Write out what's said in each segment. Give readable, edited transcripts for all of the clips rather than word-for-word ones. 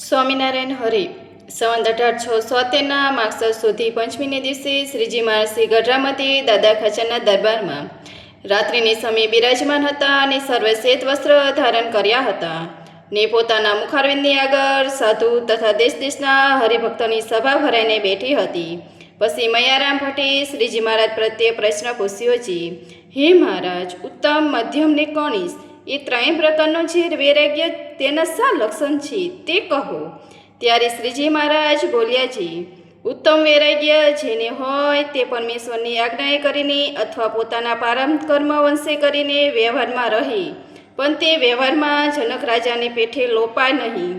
સ્વામિનારાયણ હરિ સંવંત 1876ના માગસર સુધી પંચમીને દિવસે શ્રીજી મહારાજ શ્રી ગઢરામતી દાદા ખાચરના દરબારમાં રાત્રિની સમયે બિરાજમાન હતા અને સર્વે શ્વેત વસ્ત્ર ધારણ કર્યા હતા ને પોતાના મુખારવિંદની આગળ સાધુ તથા દેશ દેશના હરિભક્તોની સભા ભરાઈને બેઠી હતી. પછી મયારામ ભટ્ટે શ્રીજી મહારાજ પ્રત્યે પ્રશ્ન પૂછ્યો છે, હે મહારાજ, ઉત્તમ, મધ્યમ ને કનિષ્ઠ એ ત્રણેય પ્રકારનો જે વૈરાગ્ય તેના શા લક્ષણ છે તે કહો. ત્યારે શ્રીજી મહારાજ બોલ્યા છે, ઉત્તમ વૈરાગ્ય જેને હોય તે પરમેશ્વરની આજ્ઞાએ કરીને અથવા પોતાના પ્રારબ્ધ કર્મ વંશે કરીને વ્યવહારમાં રહે, પણ તે વ્યવહારમાં જનક રાજાને પેઠે લોપાય નહીં.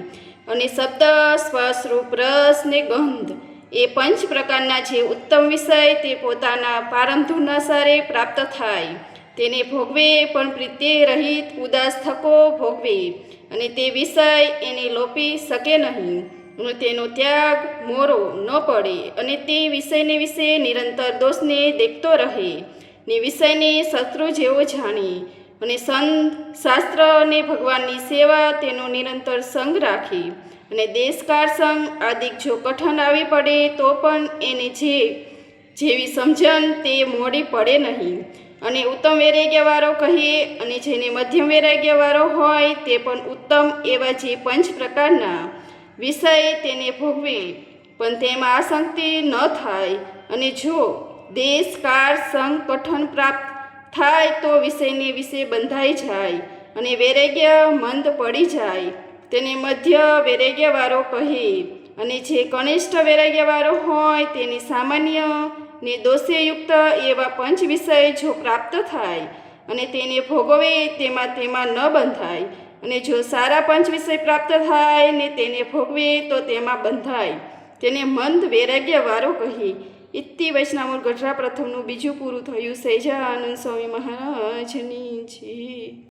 અને શબ્દ, સ્પર્શ, રૂપ, રસ ને ગંધ એ પંચ પ્રકારના જે ઉત્તમ વિષય તે પોતાના પ્રારબ્ધાનુસારે પ્રાપ્ત થાય તેને ભોગવે, પણ પ્રીત્યે રહિત ઉદાસ થકો ભોગવે, અને તે વિષય એને લોપી શકે નહીં, અને તેનો ત્યાગ મોરો ન પડે, અને તે વિષયને વિશે નિરંતર દોષને દેખતો રહે, ને વિષયને શત્રુ જેવો જાણે, અને સંત, શાસ્ત્ર અને ભગવાનની સેવા તેનો નિરંતર સંગ રાખે, અને દેશકાળ સંગ આદિક જો કઠણ આવી પડે તો પણ એને જેવી સમજણ તે મોડી પડે નહીં. અને ઉત્તમ વૈરાગ્યવાળો કહીએ, અને જેને મધ્યમ વૈરાગ્યવાળો હોય તે પણ ઉત્તમ એવા જે પંચ પ્રકારના વિષય તેને ભોગવે, પણ તેમાં આસક્તિ ન થાય, અને જો દેશ કાળ સંગ કઠણ પ્રાપ્ત થાય તો વિષયને વિશે બંધાઈ જાય અને વૈરાગ્ય મંદ પડી જાય, તેને મધ્ય વૈરાગ્યવાળો કહે. અને જે કનિષ્ઠ વૈરાગ્યવાળો હોય તેને સામાન્ય ને દોષેયુક્ત એવા પંચ વિષય જો પ્રાપ્ત થાય અને તેને ભોગવે તેમાં ન બંધાય, અને જો સારા પંચ વિષય પ્રાપ્ત થાય ને તેને ભોગવે તો તેમાં બંધાય, તેને મંદ વૈરાગ્યવાળો કહે. ઇતિ વૈષ્ણવ ગઢડા પ્રથમનું બીજું પૂરું થયું. સહેજાનંદ સ્વામી મહારાજની જય.